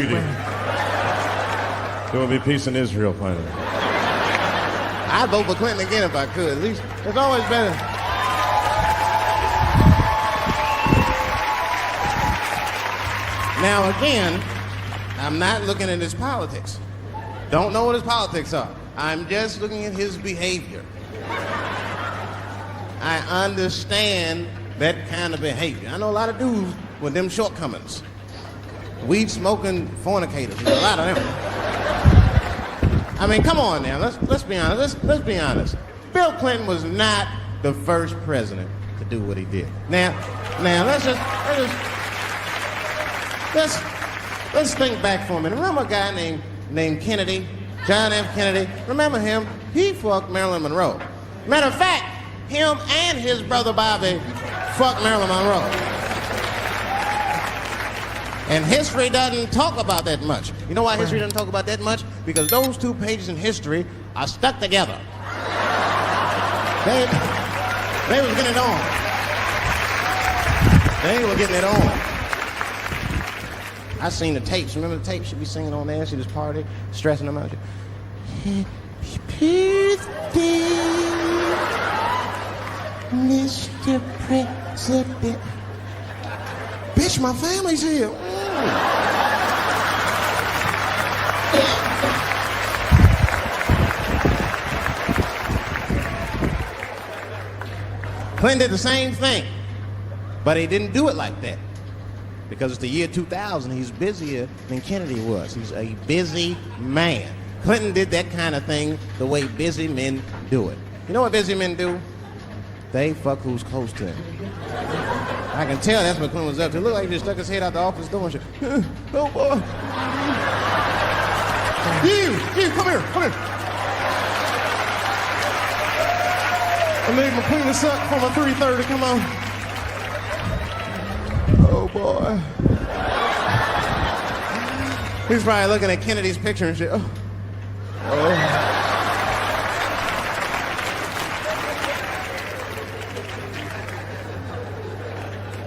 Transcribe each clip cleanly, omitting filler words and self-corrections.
There will be peace in Israel finally. I'd vote for Clinton again if I could. At least it's always better. Now again, I'm not looking at his politics. Don't know what his politics are. I'm just looking at his behavior. I understand that kind of behavior. I know a lot of dudes with them shortcomings. Weed smoking fornicators. There's a lot of them. I mean, come on now. Let's be honest. Let's be honest. Bill Clinton was not the first president to do what he did. Now let's think back for a minute. Remember a guy named Kennedy, John F. Kennedy? Remember him? He fucked Marilyn Monroe. Matter of fact, him and his brother Bobby fucked Marilyn Monroe. And history doesn't talk about that much. You know why history doesn't talk about that much? Because those 2 pages in history are stuck together. They was getting it on. They were getting it on. I seen the tapes. Remember the tapes? She'd be singing on there. She'd just party, stressing them out. Happy birthday, Mr. President. Bitch, my family's here. Clinton did the same thing, but he didn't do it like that. Because it's the year 2000, he's busier than Kennedy was. He's a busy man. Clinton did that kind of thing the way busy men do it. You know what busy men do? They fuck who's close to him. I can tell that's what Clinton was up to. It looked like he just stuck his head out the office door and shit. Oh, boy. You, come here. I made my penis up for my 3:30, come on. Oh, boy. He's probably looking at Kennedy's picture and shit. Oh.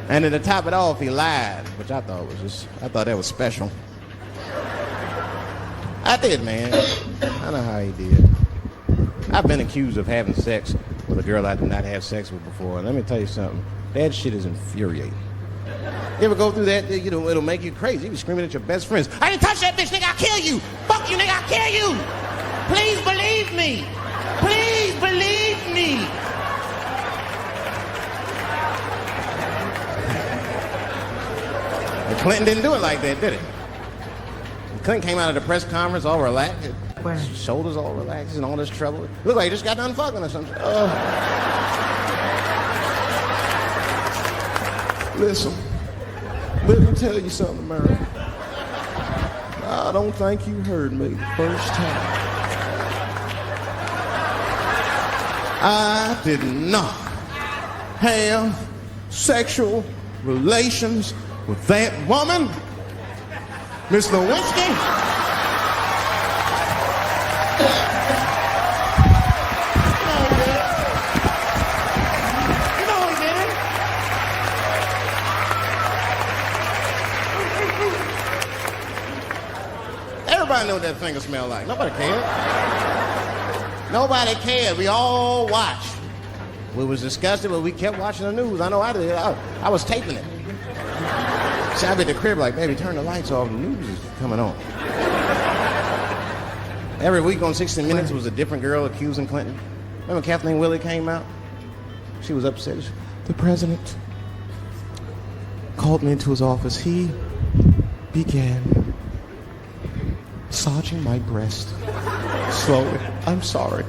And then to top it off, he lied, which I thought that was special. I did, man. I know how he did. I've been accused of having sex with a girl I did not have sex with before. And let me tell you something. That shit is infuriating. You ever go through that? You know, it'll make you crazy. You be screaming at your best friends. I didn't touch that bitch, nigga. I'll kill you. Fuck you, nigga. I'll kill you. Please believe me. Please believe me. And Clinton didn't do it like that, did he? Clinton came out of the press conference all relaxed. His shoulders all relaxed and all this trouble. Looked like he just got done fucking or something. Listen, let me tell you something, America. I don't think you heard me the first time. I did not have sexual relations with that woman, Miss Lewinsky. Everybody knew what that finger smelled like. Nobody cared. Nobody cared. We all watched. We was disgusted, but we kept watching the news. I know I did. I was taping it. So I'd be at the crib like, baby, turn the lights off. The news is coming on. Every week on 60 Minutes was a different girl accusing Clinton. Remember Kathleen Willey came out? She was upset. The president called me into his office. He began massaging my breast slowly. I'm sorry.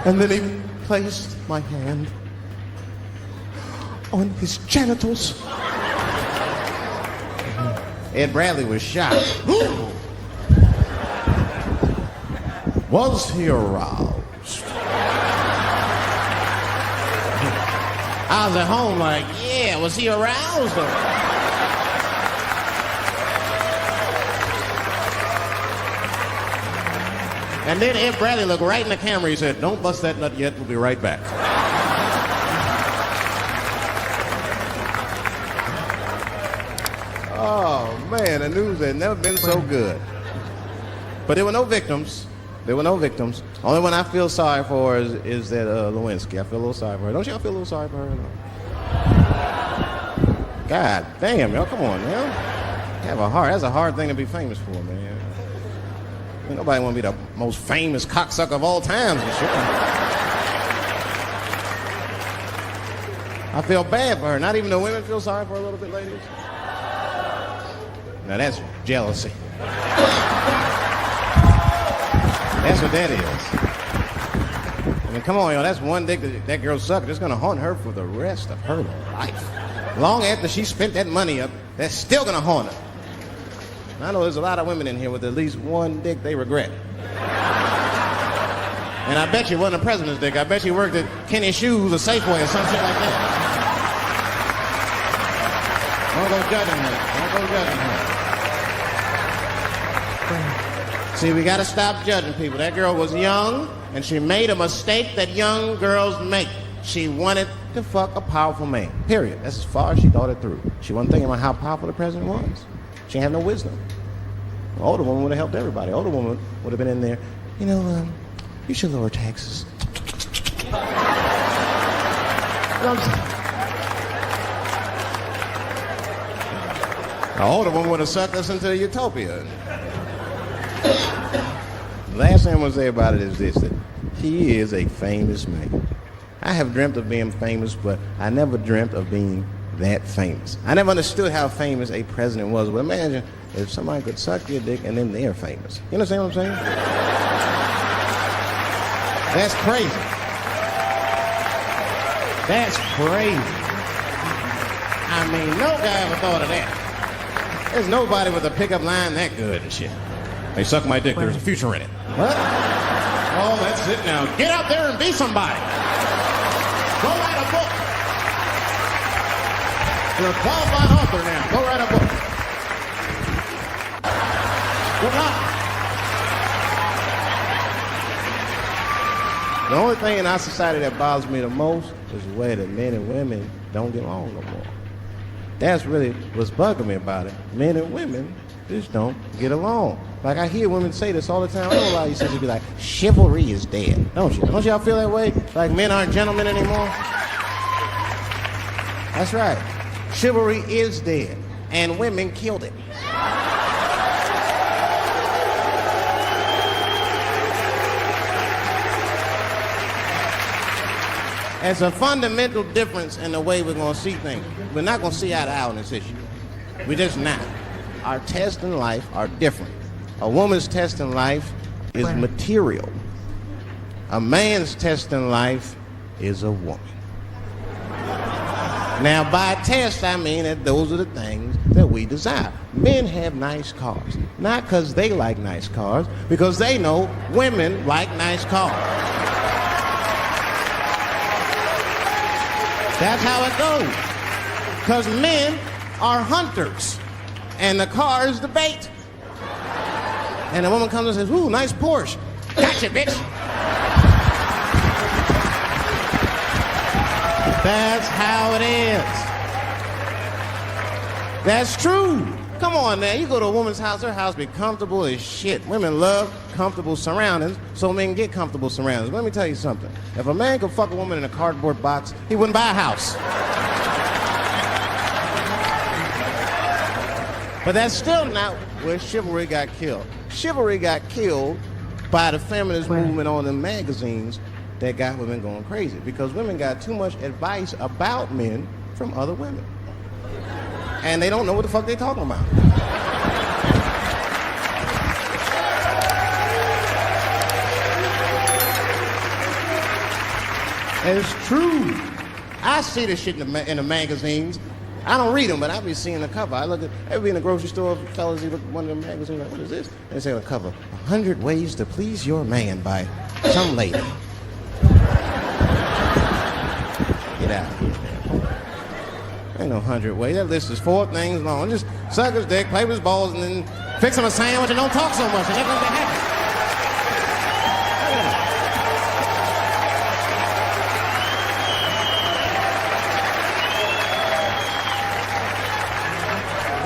And then he placed my hand on his genitals. Ed Bradley was shocked. Was he aroused? I was at home like, yeah, was he aroused? And then Ed Bradley looked right in the camera. He said, don't bust that nut yet. We'll be right back. man, the news had never been so good. But there were no victims. There were no victims. Only one I feel sorry for is that Lewinsky. I feel a little sorry for her. Don't y'all feel a little sorry for her? God damn, y'all, come on, man. That's a hard thing to be famous for, man. Ain't nobody want to be the most famous cocksucker of all times and shit. I feel bad for her. Not even the women feel sorry for her a little bit, ladies. Now that's jealousy. That's what that is. I mean, come on, yo. That's one dick that girl sucked. It's gonna haunt her for the rest of her life. Long after she spent that money up, that's still gonna haunt her. I know there's a lot of women in here with at least one dick they regret. And I bet you it wasn't a president's dick. I bet you worked at Kenny Shoes or Safeway or some shit like that. Don't go judging her. Don't go judging her. See, we gotta stop judging people. That girl was young, and she made a mistake that young girls make. She wanted to fuck a powerful man. Period. That's as far as she thought it through. She wasn't thinking about how powerful the president was. She had no wisdom. An older woman would have helped everybody. An older woman would have been in there. You know, you should lower taxes. You know what I'm saying? An older woman would have sucked us into utopia. The last thing I'm going to say about it is this, that he is a famous man. I have dreamt of being famous, but I never dreamt of being that famous. I never understood how famous a president was. But imagine if somebody could suck your dick and then they're famous. You understand what I'm saying? That's crazy. That's crazy. I mean, no guy ever thought of that. There's nobody with a pickup line that good and shit. They suck my dick, there's a future in it. What? Oh, that's it now. Get out there and be somebody. Go write a book. You're a qualified author now. Go write a book. Good luck. The only thing in our society that bothers me the most is the way that men and women don't get along no more. That's really what's bugging me about it. Men and women just don't get along. Like, I hear women say this all the time. I know a lot of you sisters be like, chivalry is dead. Don't you? Don't y'all feel that way? Like men aren't gentlemen anymore? That's right. Chivalry is dead. And women killed it. It's a fundamental difference in the way we're going to see things. We're not going to see eye to eye on this issue. We're just not. Our tests in life are different. A woman's test in life is material. A man's test in life is a woman. Now, by test, I mean that those are the things that we desire. Men have nice cars. Not because they like nice cars, because they know women like nice cars. That's how it goes. Because men are hunters, and the car is the bait. And the woman comes and says, ooh, nice Porsche. Gotcha, bitch. That's how it is. That's true. Come on now, you go to a woman's house, her house be comfortable as shit. Women love comfortable surroundings, so men get comfortable surroundings. Let me tell you something. If a man could fuck a woman in a cardboard box, he wouldn't buy a house. But that's still not where chivalry got killed. Chivalry got killed by the feminist movement on the magazines that got women going crazy, because women got too much advice about men from other women. And they don't know what the fuck they're talking about. It's true. I see this shit in the magazines. I don't read them, but I be seeing the cover. I be in the grocery store, fellas, you look at one of the magazines, like, what is this? And they say on the cover, 100 Ways to Please Your Man by some lady. Get out of here. Ain't no 100 ways. That list is 4 things long. Just suck his dick, play with his balls, and then fix him a sandwich and don't talk so much. And that's gonna be happy.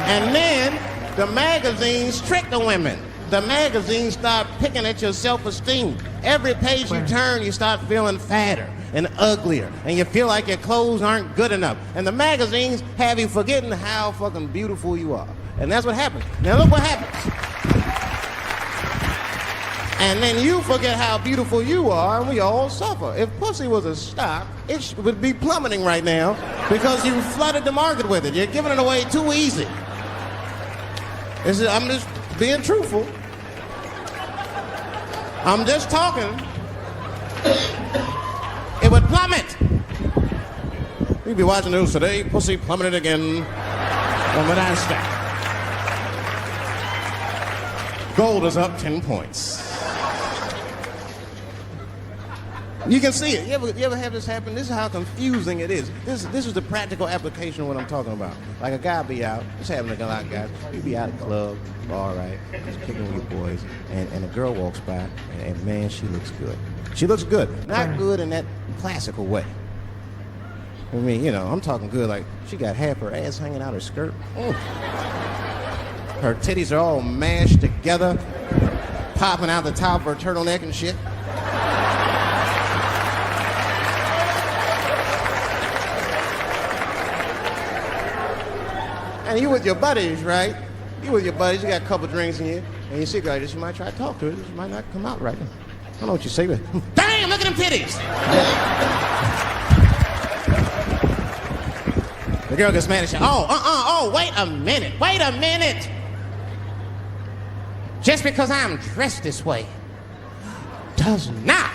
And then The magazines trick the women. The magazines start picking at your self-esteem. Every page you turn, you start feeling fatter and uglier, and you feel like your clothes aren't good enough. And the magazines have you forgetting how fucking beautiful you are. And that's what happens. Now look what happens. And then you forget how beautiful you are, and we all suffer. If pussy was a stock, it would be plummeting right now because you flooded the market with it. You're giving it away too easy. I'm just being truthful. I'm just talking. It would plummet. We'd be watching the news today. Pussy plummeted again. From an Nasdaq. Gold is up 10 points. You can see it. You ever have this happen? This is how confusing it is. This is the practical application of what I'm talking about. Like a guy be out, just having a lot of guys. You be out at the club, all right, just kicking with your boys, and a girl walks by, and man, she looks good. She looks good. Not good in that classical way. I mean, you know, I'm talking good like she got half her ass hanging out her skirt. Oh. Her titties are all mashed together, popping out the top of her turtleneck and shit. And you with your buddies, right? You with your buddies, you got a couple drinks in you, and you see a girl, you might try to talk to her. This might not come out right. I don't know what you say, but damn, look at them titties. The girl gets mad and says, wait a minute. Just because I'm dressed this way does not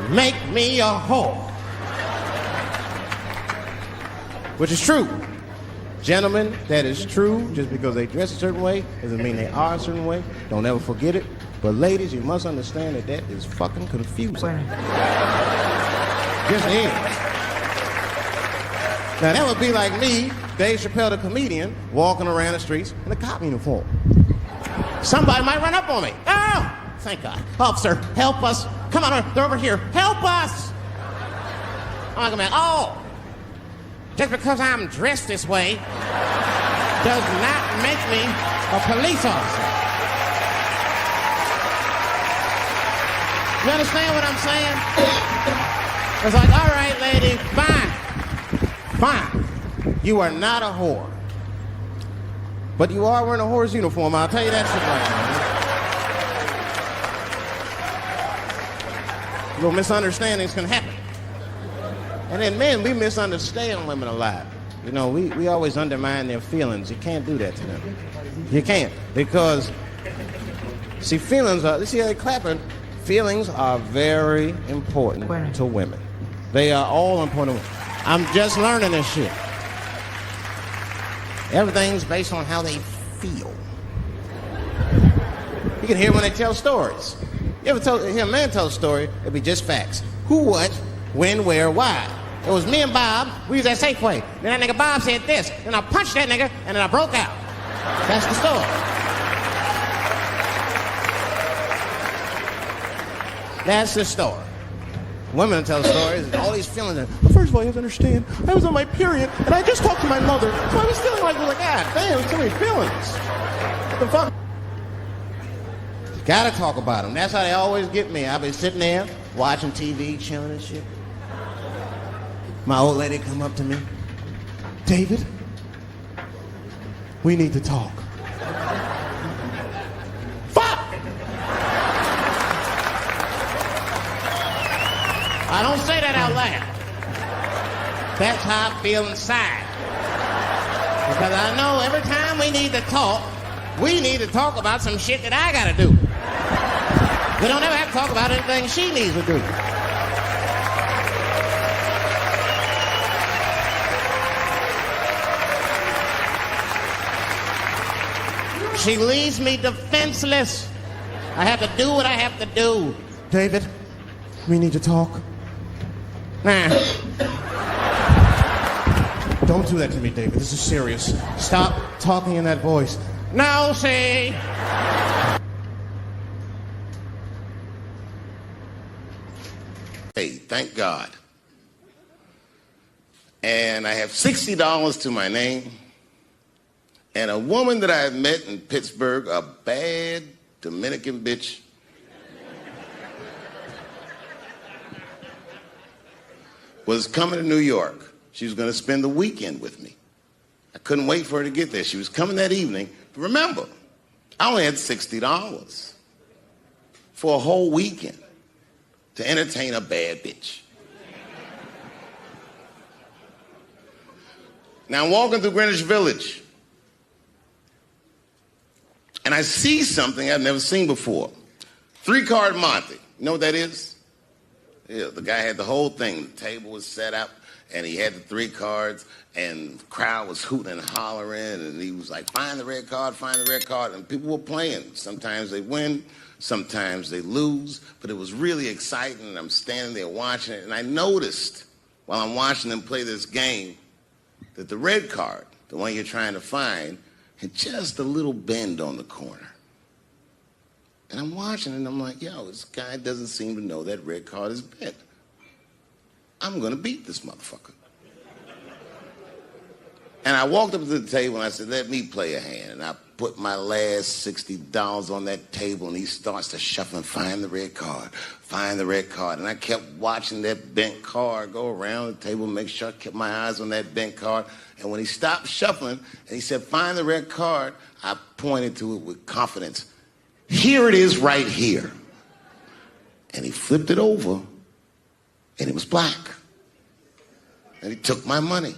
make me a whore. Which is true. Gentlemen, that is true. Just because they dress a certain way doesn't mean they are a certain way. Don't ever forget it. But ladies, you must understand that is fucking confusing. Just is. Now that would be like me, Dave Chappelle the comedian, walking around the streets in a cop uniform. Somebody might run up on me. Oh, thank God. Officer, help us. Come on, they're over here. Help us. I'm like, man, just because I'm dressed this way does not make me a police officer. You understand what I'm saying? It's like, all right, lady, fine. You are not a whore. But you are wearing a whore's uniform, I'll tell you that shit right now. Little misunderstandings can happen. And then men, we misunderstand women a lot. You know, we always undermine their feelings. You can't do that to them. You can't. Because, see, feelings are, see how they clapping? Feelings are very important to women. They are all important. I'm just learning this shit. Everything's based on how they feel. You can hear when they tell stories. You ever hear a man tell a story, it'd be just facts. Who, what, when, where, why. It was me and Bob, we was at Safeway. Then that nigga Bob said this, then I punched that nigga, and then I broke out. That's the story. That's the story. Women tell stories, all these feelings. Well, first of all, you have to understand, I was on my period, and I just talked to my mother, so I was feeling like, God damn, there's too many feelings. What the fuck? You gotta talk about them. That's how they always get me. I'll be sitting there, watching TV, chilling and shit. My old lady come up to me. David, we need to talk. Fuck! I don't say that out loud. That's how I feel inside. Because I know every time we need to talk about some shit that I gotta do. We don't ever have to talk about anything she needs to do. She leaves me defenseless. I have to do what I have to do. David, we need to talk. Nah. Don't do that to me, David. This is serious. Stop talking in that voice. No, see. Hey, thank God. And I have $60 to my name. And a woman that I had met in Pittsburgh, a bad Dominican bitch, was coming to New York. She was going to spend the weekend with me. I couldn't wait for her to get there. She was coming that evening. But remember, I only had $60 for a whole weekend to entertain a bad bitch. Now I'm walking through Greenwich Village, and I see something I've never seen before. 3-card Monte. You know what that is? Yeah, the guy had the whole thing. The table was set up, and he had the 3 cards, and the crowd was hooting and hollering, and he was like, find the red card, find the red card, and people were playing. Sometimes they win, sometimes they lose, but it was really exciting, and I'm standing there watching it, and I noticed while I'm watching them play this game that the red card, the one you're trying to find, had just a little bend on the corner. And I'm watching it, and I'm like, yo, this guy doesn't seem to know that red card is bent. I'm going to beat this motherfucker. And I walked up to the table, and I said, let me play a hand. And I put my last $60 on that table, and he starts to shuffle and find the red card, find the red card. And I kept watching that bent card go around the table, make sure I kept my eyes on that bent card. And when he stopped shuffling, and he said, find the red card, I pointed to it with confidence. Here it is right here. And he flipped it over, and it was black. And he took my money.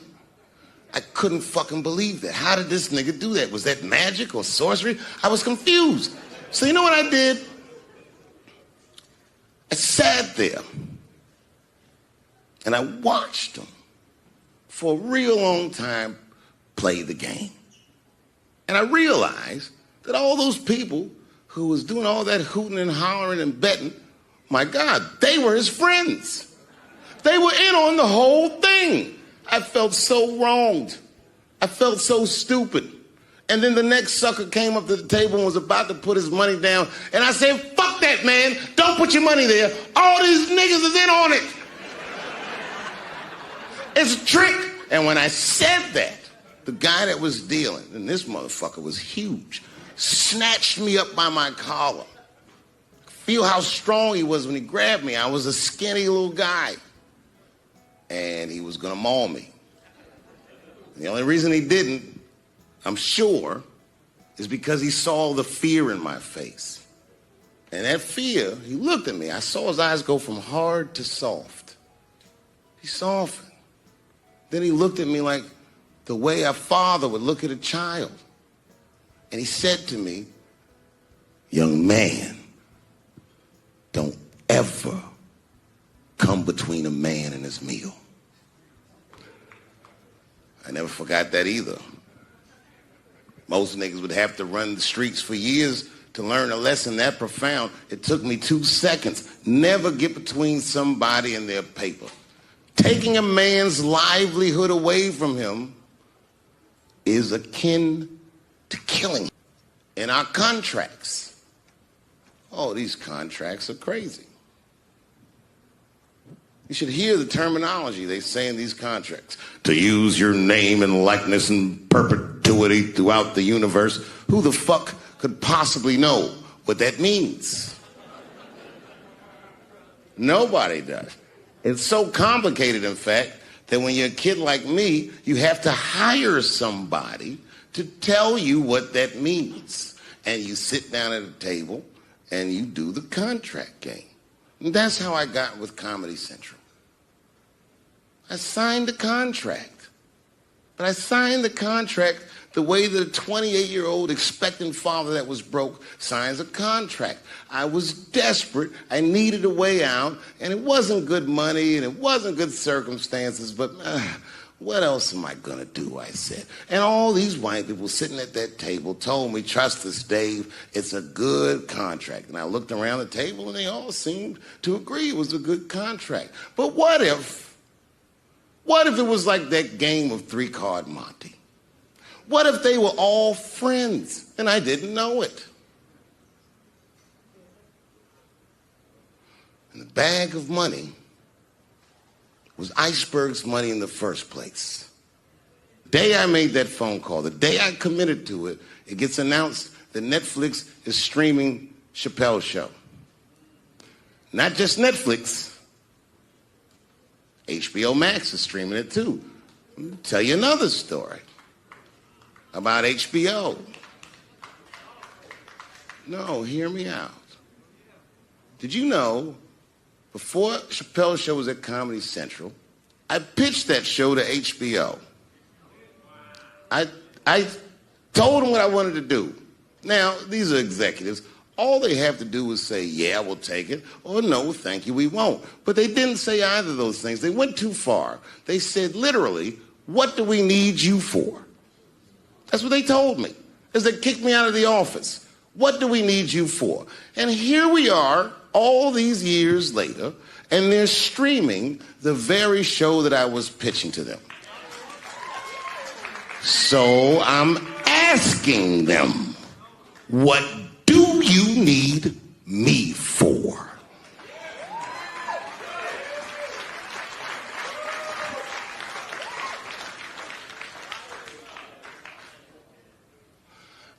I couldn't fucking believe that. How did this nigga do that? Was that magic or sorcery? I was confused. So you know what I did? I sat there and I watched him for a real long time play the game. And I realized that all those people who was doing all that hooting and hollering and betting, my God, they were his friends. They were in on the whole thing. I felt so wronged. I felt so stupid. And then the next sucker came up to the table and was about to put his money down. And I said, fuck that, man. Don't put your money there. All these niggas is in on it. It's a trick. And when I said that, the guy that was dealing, and this motherfucker was huge, snatched me up by my collar. Feel how strong he was when he grabbed me. I was a skinny little guy. And he was gonna maul me. The only reason he didn't, I'm sure, is because he saw the fear in my face. And that fear, he looked at me. I saw his eyes go from hard to soft. He softened. Then he looked at me like the way a father would look at a child. And he said to me, young man, don't ever come between a man and his meal. I never forgot that either. Most niggas would have to run the streets for years to learn a lesson that profound. It took me 2 seconds. Never get between somebody and their paper. Taking a man's livelihood away from him is akin to killing him. In our contracts, oh, these contracts are crazy. You should hear the terminology they say in these contracts. To use your name and likeness in perpetuity throughout the universe. Who the fuck could possibly know what that means? Nobody does. It's so complicated, in fact, that when you're a kid like me, you have to hire somebody to tell you what that means. And you sit down at a table and you do the contract game. And that's how I got with Comedy Central. I signed the contract. But I signed the contract the way that a 28-year-old expectant father that was broke signs a contract. I was desperate. I needed a way out. And it wasn't good money and it wasn't good circumstances. But what else am I going to do, I said. And all these white people sitting at that table told me, trust us, Dave, it's a good contract. And I looked around the table and they all seemed to agree it was a good contract. But what if it was like that game of 3-card Monte? What if they were all friends and I didn't know it? And the bag of money was Iceberg's money in the first place. day I made that phone call, the day I committed to it, it gets announced that Netflix is streaming Chappelle's show. Not just Netflix. HBO Max is streaming it too. Let me tell you another story about HBO. No, hear me out. Did you know, before Chappelle's show was at Comedy Central, I pitched that show to HBO. I told them what I wanted to do. Now, these are executives. All they have to do is say, yeah, we'll take it, or no, thank you, we won't. But they didn't say either of those things. They went too far. They said, literally, what do we need you for? That's what they told me, as they kicked me out of the office. What do we need you for? And here we are, all these years later, and they're streaming the very show that I was pitching to them. So I'm asking them, what do you need me for?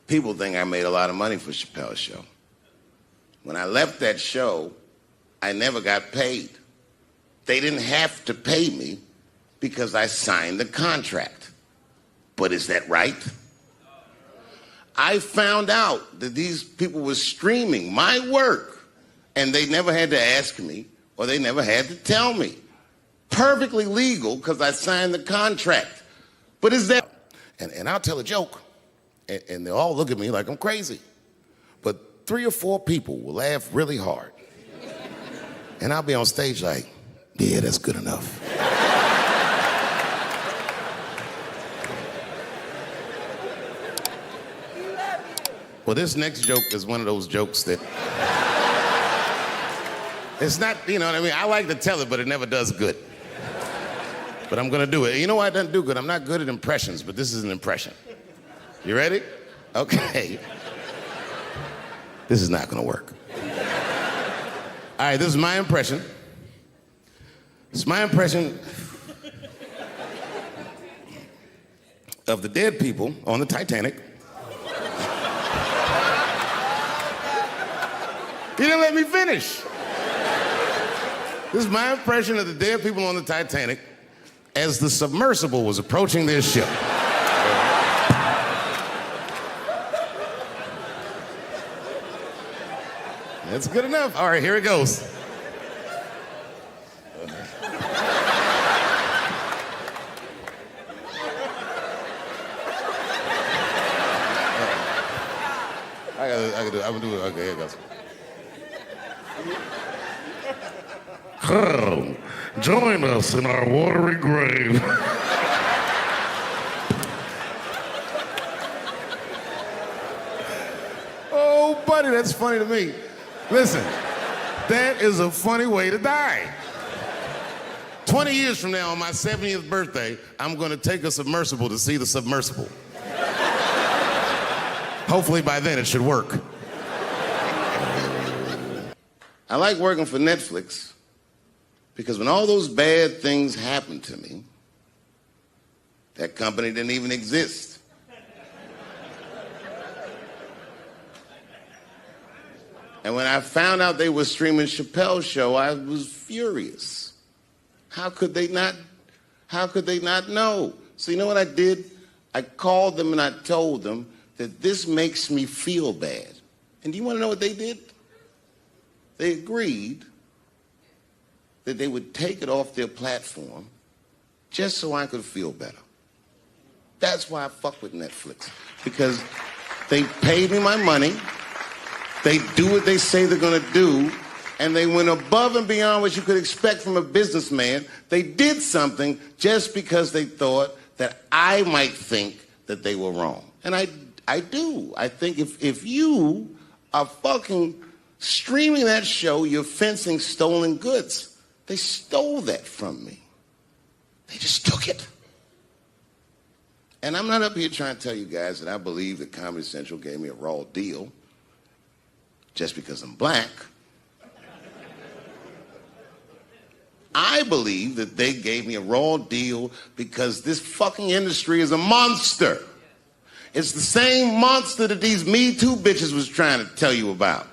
People think I made a lot of money for Chappelle's show. When I left that show, I never got paid. They didn't have to pay me because I signed the contract. But is that right? I found out that these people were streaming my work, and they never had to ask me, or they never had to tell me. Perfectly legal because I signed the contract. But is that... And I'll tell a joke, and they'll all look at me like I'm crazy. But 3 or 4 people will laugh really hard. And I'll be on stage like, yeah, that's good enough. Well, this next joke is one of those jokes that... It's not, you know what I mean? I like to tell it, but it never does good. But I'm gonna do it. You know why it doesn't do good? I'm not good at impressions, but this is an impression. You ready? Okay. This is not gonna work. All right, this is my impression. It's my impression of the dead people on the Titanic. You didn't let me finish. This is my impression of the dead people on the Titanic as the submersible was approaching their ship. That's good enough. All right, here it goes. I'm gonna do it. Okay, here it goes. Join us in our watery grave. Oh, buddy, that's funny to me. Listen, that is a funny way to die. 20 years from now, on my 70th birthday, I'm going to take a submersible to see the submersible. Hopefully by then it should work. I like working for Netflix because when all those bad things happened to me, that company didn't even exist. And when I found out they were streaming Chappelle's show, I was furious. How could they not know? So you know what I did? I called them and I told them that this makes me feel bad. And do you want to know what they did? They agreed that they would take it off their platform just so I could feel better. That's why I fuck with Netflix, because they paid me my money, they do what they say they're gonna do, and they went above and beyond what you could expect from a businessman. They did something just because they thought that I might think that they were wrong. And I do. I think if you are fucking streaming that show, you're fencing stolen goods. They stole that from me. They just took it. And I'm not up here trying to tell you guys that I believe that Comedy Central gave me a raw deal just because I'm black. I believe that they gave me a raw deal because this fucking industry is a monster. It's the same monster that these Me Too bitches was trying to tell you about.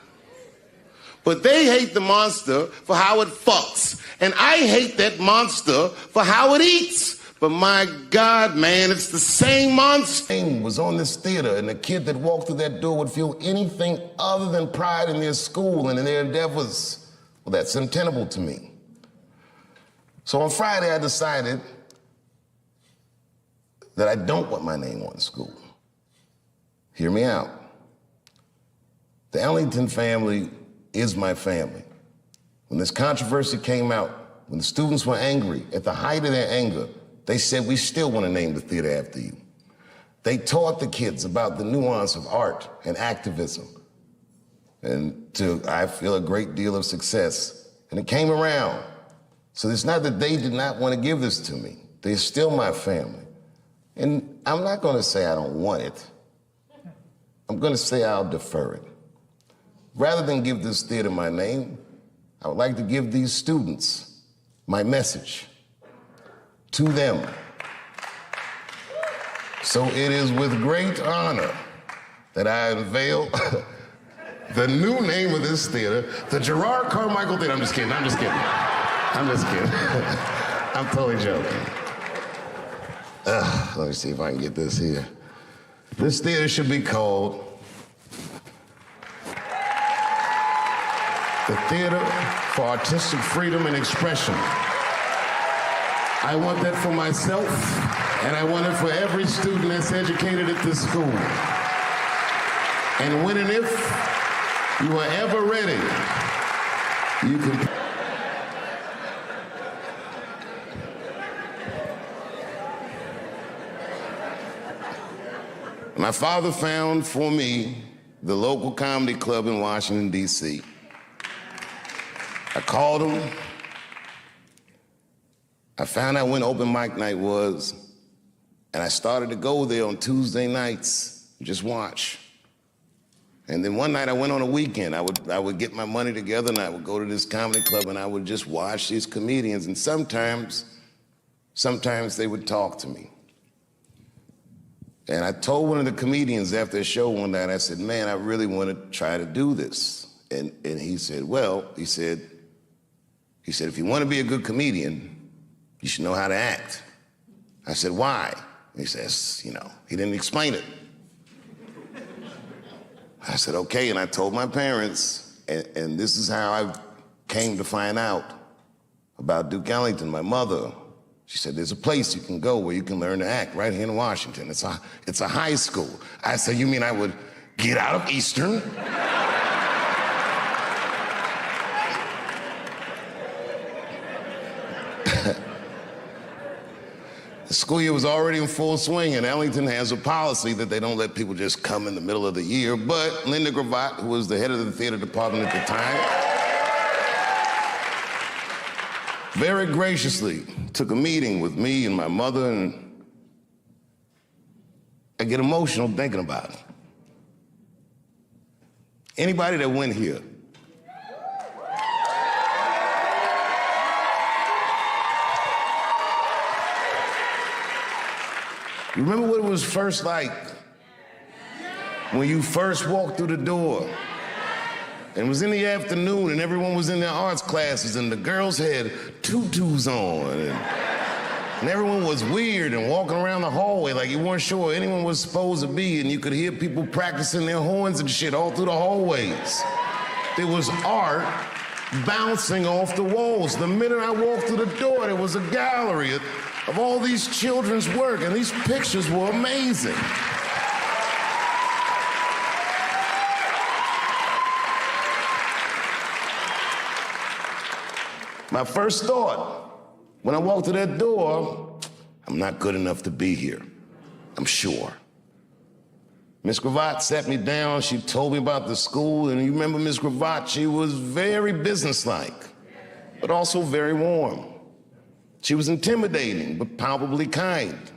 But they hate the monster for how it fucks. And I hate that monster for how it eats. But my God, man, it's the same monster. Was on this theater, and the kid that walked through that door would feel anything other than pride in their school and in their endeavors. Well, that's untenable to me. So on Friday, I decided that I don't want my name on the school. Hear me out. The Ellington family is my family. When this controversy came out, when the students were angry, at the height of their anger, they said, we still want to name the theater after you. They taught the kids about the nuance of art and activism. And I feel, a great deal of success. And it came around. So it's not that they did not want to give this to me. They're still my family. And I'm not going to say I don't want it. I'm going to say I'll defer it. Rather than give this theater my name, I would like to give these students my message to them. So it is with great honor that I unveil the new name of this theater, the Gerard Carmichael Theater. I'm just kidding. I'm totally joking. Let me see if I can get this here. This theater should be called the Theater for Artistic Freedom and Expression. I want that for myself, and I want it for every student that's educated at this school. And when and if you are ever ready, you can... My father found for me the local comedy club in Washington, D.C. I called him. I found out when open mic night was, and I started to go there on Tuesday nights, just watch. And then one night I went on a weekend. I would get my money together and I would go to this comedy club and I would just watch these comedians, and sometimes they would talk to me. And I told one of the comedians after a show one night, I said, man, I really want to try to do this. And he said, well, he said, if you want to be a good comedian, you should know how to act. I said, why? And he says, he didn't explain it. I said, okay, and I told my parents, and this is how I came to find out about Duke Ellington. My mother, she said, there's a place you can go where you can learn to act right here in Washington. It's a high school. I said, you mean I would get out of Eastern? The school year was already in full swing, and Ellington has a policy that they don't let people just come in the middle of the year. But Linda Gravatt, who was the head of the theater department at the time, very graciously took a meeting with me and my mother, and I get emotional thinking about it. Anybody that went here, you remember what it was first like when you first walked through the door? And it was in the afternoon and everyone was in their arts classes and the girls had tutus on and everyone was weird and walking around the hallway like you weren't sure where anyone was supposed to be, and you could hear people practicing their horns and shit all through the hallways. There was art bouncing off the walls. The minute I walked through the door, there was a gallery of all these children's work, and these pictures were amazing. My first thought, when I walked through that door, I'm not good enough to be here, I'm sure. Miss Gravatt sat me down, she told me about the school, and you remember Miss Gravatt, she was very businesslike, but also very warm. She was intimidating, but palpably kind.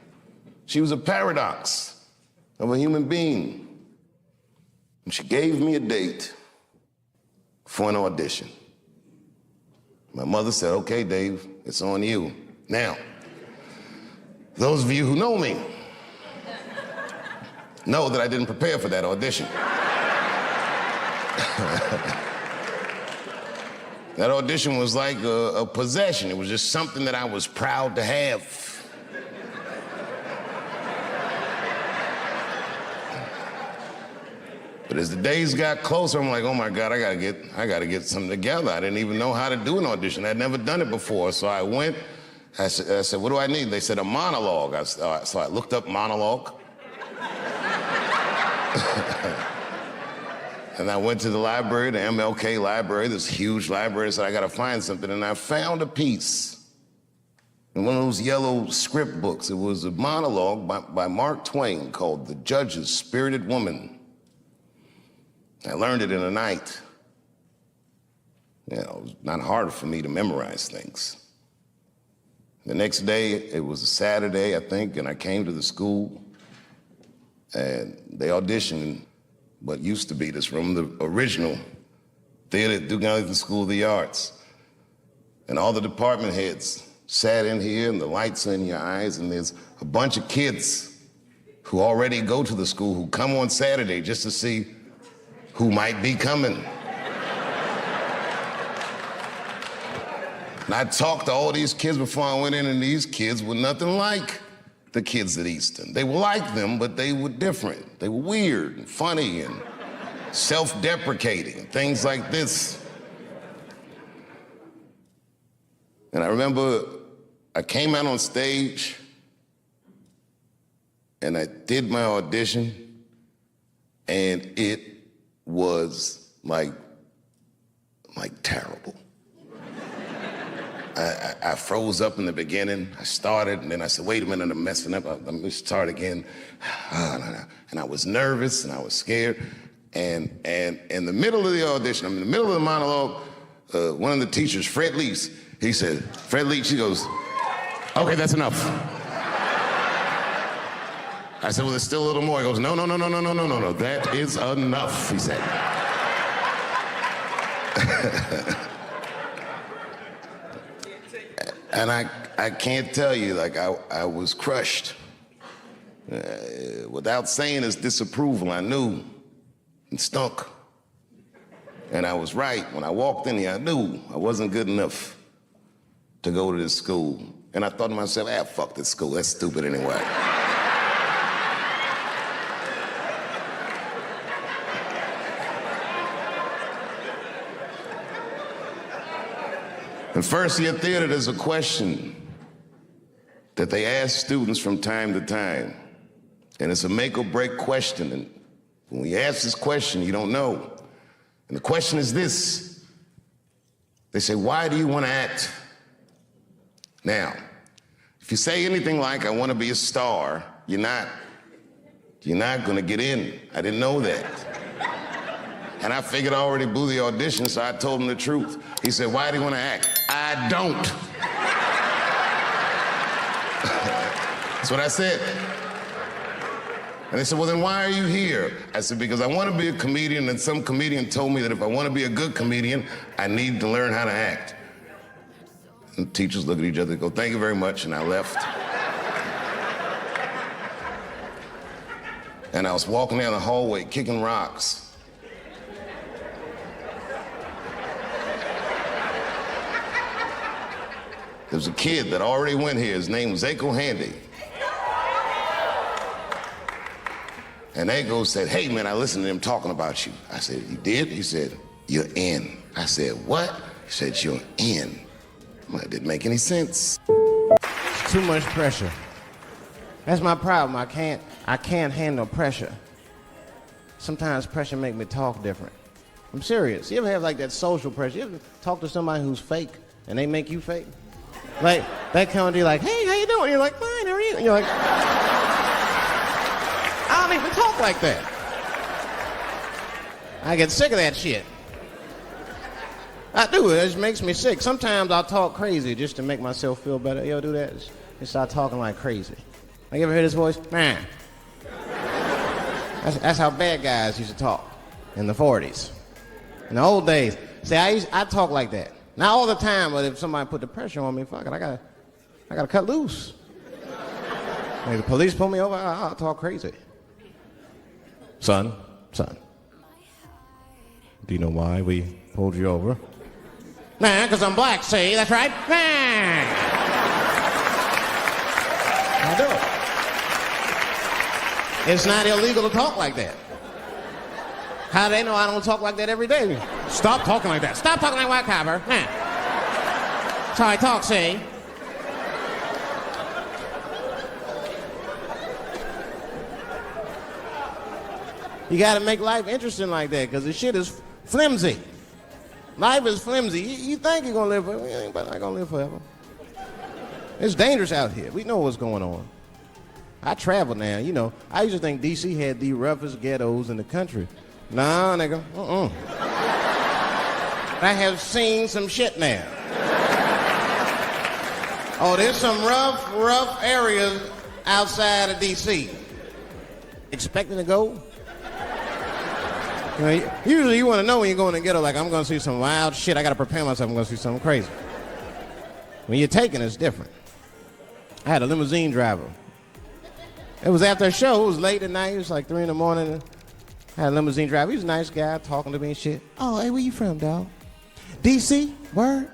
She was a paradox of a human being. And she gave me a date for an audition. My mother said, okay, Dave, It's on you. Now, those of you who know me know that I didn't prepare for that audition. That audition was like a possession. It was just something that I was proud to have. But as the days got closer, I'm like, oh my God, I gotta get something together. I didn't even know how to do an audition. I'd never done it before. So I went, I said, what do I need? They said a monologue. So I looked up monologue. And I went to the library, the MLK library, this huge library, so I gotta find something. And I found a piece in one of those yellow script books. It was a monologue by Mark Twain called The Judge's Spirited Woman. I learned it in a night. You know, it was not hard for me to memorize things. The next day, it was a Saturday, I think, and I came to the school, and they auditioned what used to be this room, the original theater at Duke Ellington School of the Arts. And all the department heads sat in here, and the lights are in your eyes, and there's a bunch of kids who already go to the school who come on Saturday just to see who might be coming. And I talked to all these kids before I went in, and these kids were nothing like the kids at Easton. They were like them, but they were different. They were weird and funny and self-deprecating, and things like this. And I remember I came out on stage and I did my audition, and it was like terrible. I froze up in the beginning. I started, and then I said, wait a minute, I'm messing up. Let me start again. And I was nervous, and I was scared. And in the middle of the audition, in the middle of the monologue, one of the teachers, Fred Leach, he said, Fred Leach, he goes, okay, that's enough. I said, well, there's still a little more. He goes, no, that is enough, he said. And I can't tell you, like, I was crushed. Without saying his disapproval, I knew it stunk. And I was right. When I walked in here, I knew I wasn't good enough to go to this school. And I thought to myself, fuck this school, that's stupid anyway. In first year theater, there's a question that they ask students from time to time. And it's a make or break question. And when you ask this question, you don't know. And the question is this. They say, why do you want to act? Now, if you say anything like, I want to be a star, you're not going to get in. I didn't know that. And I figured I already blew the audition, so I told him the truth. He said, why do you want to act? I don't. That's what I said. And they said, well, then why are you here? I said, because I want to be a comedian, and some comedian told me that if I want to be a good comedian, I need to learn how to act. And the teachers look at each other and go, thank you very much, and I left. And I was walking down the hallway, kicking rocks. There was a kid that already went here. His name was Aiko Handy. And Aiko said, hey, man, I listened to him talking about you. I said, you did? He said, you're in. I said, what? He said, you're in. Well, it didn't make any sense. It's too much pressure. That's my problem. I can't handle pressure. Sometimes pressure make me talk different. I'm serious. You ever have like that social pressure? You ever talk to somebody who's fake and they make you fake? Like, they come to you like, hey, how you doing? You're like, fine, how are you? And you're like, I don't even talk like that. I get sick of that shit. I do, it just makes me sick. Sometimes I'll talk crazy just to make myself feel better. You ever do that? Just start talking like crazy. Like, you ever hear this voice? Man. That's how bad guys used to talk in the 40s. In the old days. See, I talk like that. Not all the time, but if somebody put the pressure on me, fuck it, I gotta cut loose. If the police pull me over, I'll talk crazy. Son, do you know why we pulled you over? Nah, because I'm black, see? That's right. Nah. I do. It's not illegal to talk like that. How do they know I don't talk like that every day? Stop talking like that. Stop talking like white copper. Nah. That's how I talk, see? You gotta make life interesting like that, because the shit is flimsy. Life is flimsy. You think you're gonna live forever, you ain't not gonna live forever. It's dangerous out here. We know what's going on. I travel now, you know. I used to think D.C. had the roughest ghettos in the country. Nah, nigga, I have seen some shit now. Oh, there's some rough areas outside of D.C. Expecting to go? You know, usually you want to know when you're going to the ghetto, like, I'm going to see some wild shit. I got to prepare myself. I'm going to see something crazy. When you're taking, it's different. I had a limousine driver. It was after a show. It was late at night. It was like 3 in the morning. I had a limousine driver. He was a nice guy, talking to me and shit. Oh, hey, where you from, dog? D.C.? Word?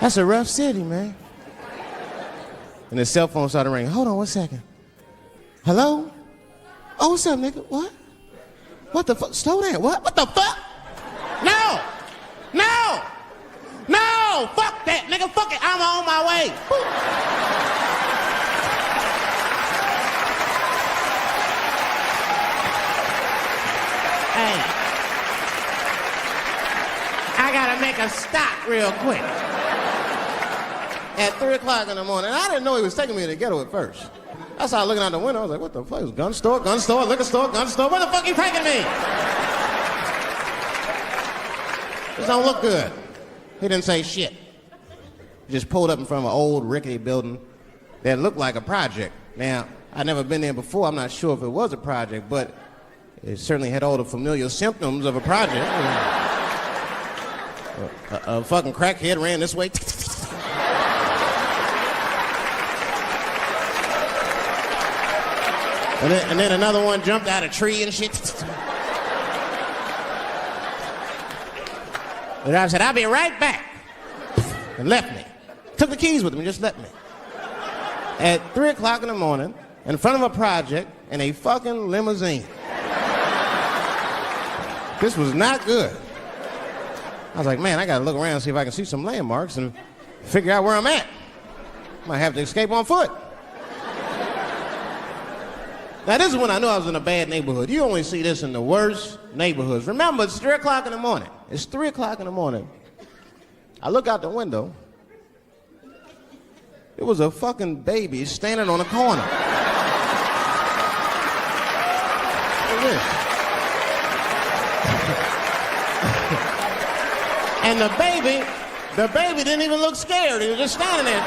That's a rough city, man. And his cell phone started ringing. Hold on 1 second. Hello? Oh, what's up, nigga? What? What the fuck? Slow down. What? What the fuck? No! No! No! Fuck that, nigga. Fuck it. I'm on my way. Woo. Hey. I gotta make a stop real quick. At 3 o'clock in the morning. I didn't know he was taking me to the ghetto at first. I started looking out the window. I was like, what the fuck? It was gun store, liquor store, gun store. Where the fuck are you taking me? This don't look good. He didn't say shit. He just pulled up in front of an old rickety building that looked like a project. Now, I'd never been there before. I'm not sure if it was a project, but it certainly had all the familiar symptoms of a project. A fucking crackhead ran this way. And then another one jumped out of a tree and shit. And I said, I'll be right back. And left me. Took the keys with him and just left me. At 3 o'clock in the morning, in front of a project, in a fucking limousine. This was not good. I was like, man, I gotta look around and see if I can see some landmarks and figure out where I'm at. Might have to escape on foot. Now, this is when I knew I was in a bad neighborhood. You only see this in the worst neighborhoods. Remember, it's 3 o'clock in the morning. It's 3 o'clock in the morning. I look out the window. It was a fucking baby standing on a corner. Look at this. And the baby didn't even look scared. He was just standing there.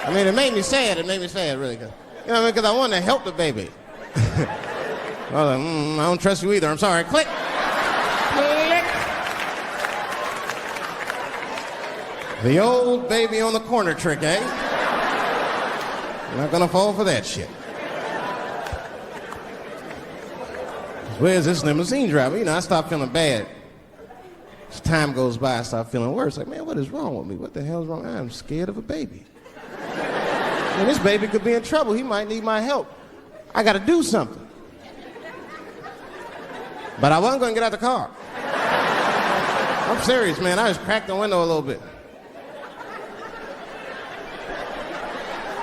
I mean, it made me sad. It made me sad, really. You know what I mean? Because I wanted to help the baby. I was like, I don't trust you either. I'm sorry. Click. Click. The old baby on the corner trick, eh? I'm not going to fall for that shit. Where's this limousine driver? You know, I start feeling bad. As time goes by, I start feeling worse. Like, man, what is wrong with me? What the hell's wrong? I'm scared of a baby. And this baby could be in trouble. He might need my help. I got to do something. But I wasn't going to get out the car. I'm serious, man. I just cracked the window a little bit.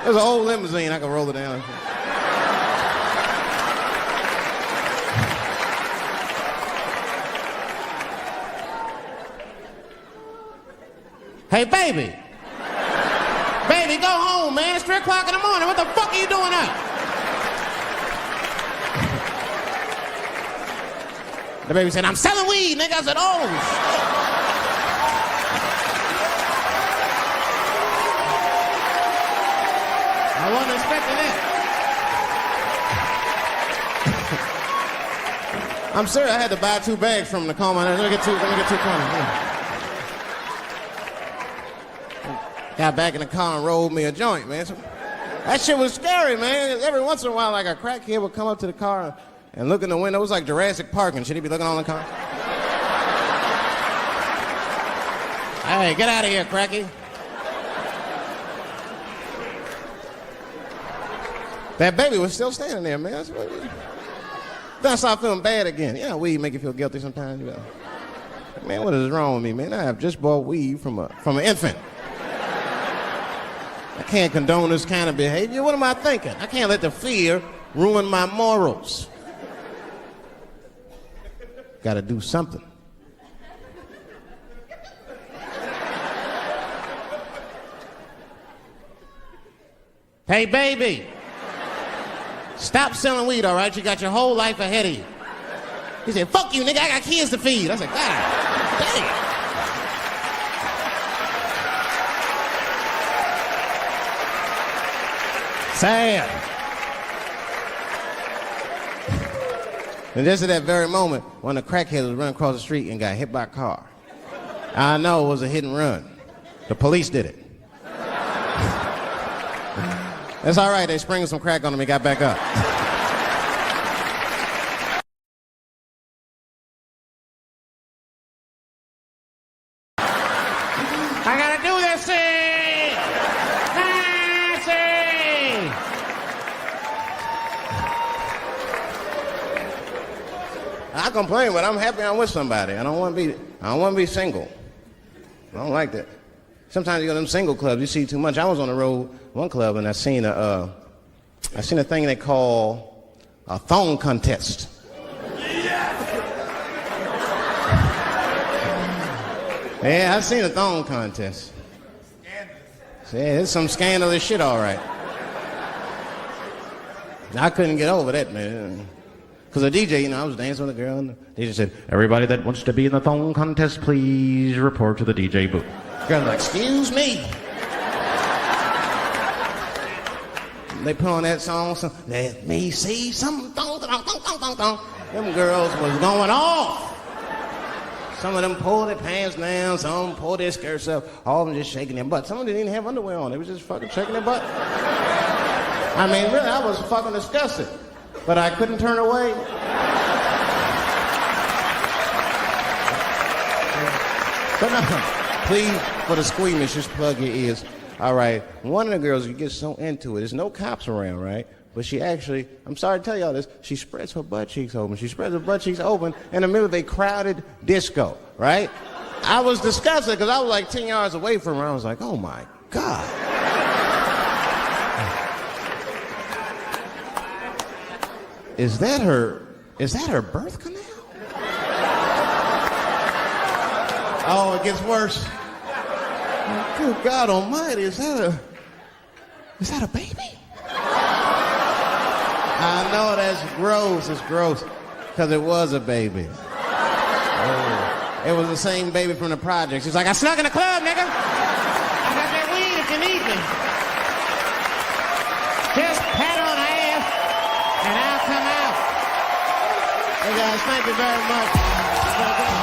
There's an old limousine. I could roll it down. Hey, baby. Baby, go home, man. It's 3 o'clock in the morning. What the fuck are you doing up? The baby said, I'm selling weed, nigga. I said, oh, shit. I wasn't expecting that. I'm serious. I had to buy 2 bags from him to calm my nerves. Let me get 2 corners. Got back in the car and rolled me a joint, man. So, that shit was scary, man. Every once in a while, like a crackhead would come up to the car and look in the window. It was like Jurassic Park and shit. He'd be looking on the car. Hey, get out of here, cracky. That baby was still standing there, man. Then I started feeling bad again. You know, weed make you feel guilty sometimes. You know. Man, what is wrong with me, man? I have just bought weed from an infant. I can't condone this kind of behavior. What am I thinking? I can't let the fear ruin my morals. Got to do something. Hey, baby. Stop selling weed, all right? You got your whole life ahead of you. He said, fuck you, nigga, I got kids to feed. I said, God damn. Sad. And just at that very moment, one of the crackheads was running across the street and got hit by a car. I know it was a hit and run. The police did it. That's all right. They sprinkled some crack on him. He got back up. I gotta do this thing. Nancy. I complain, but I'm happy I'm with somebody. I don't want to be single. I don't like that. Sometimes you go to them single clubs, you see too much. I was on the road, one club, and I seen a thing they call a thong contest. Yeah, I seen a thong contest. Yeah, it's some scandalous shit, all right. I couldn't get over that, man. Because the DJ, you know, I was dancing with a girl, and the DJ said, everybody that wants to be in the thong contest, please report to the DJ booth. Girl, like, excuse me. They put on that song, so let me see some thong, thong, thong, thong, thong, thong. Them girls was going off. Some of them pulled their pants down, some of them pulled their skirts up, all of them just shaking their butt. Some of them didn't even have underwear on, they was just fucking shaking their butt. I mean, really, I was fucking disgusted, but I couldn't turn away. But no, please, for the squeamish, just plug your ears. All right, one of the girls, you get so into it, there's no cops around, right? But she actually, I'm sorry to tell y'all this, she spreads her butt cheeks open. She spreads her butt cheeks open in the middle of a crowded disco, right? I was disgusted because I was like 10 yards away from her. I was like, oh my God. Is that her birth canal? Oh, it gets worse. Good God Almighty, is that a baby? I know that's gross. It's gross because it was a baby. Oh, it was the same baby from the projects. She's like, I snuck in the club, nigga. I got that weed if you need me. Just pat on the ass and I'll come out. Hey guys, thank you very much.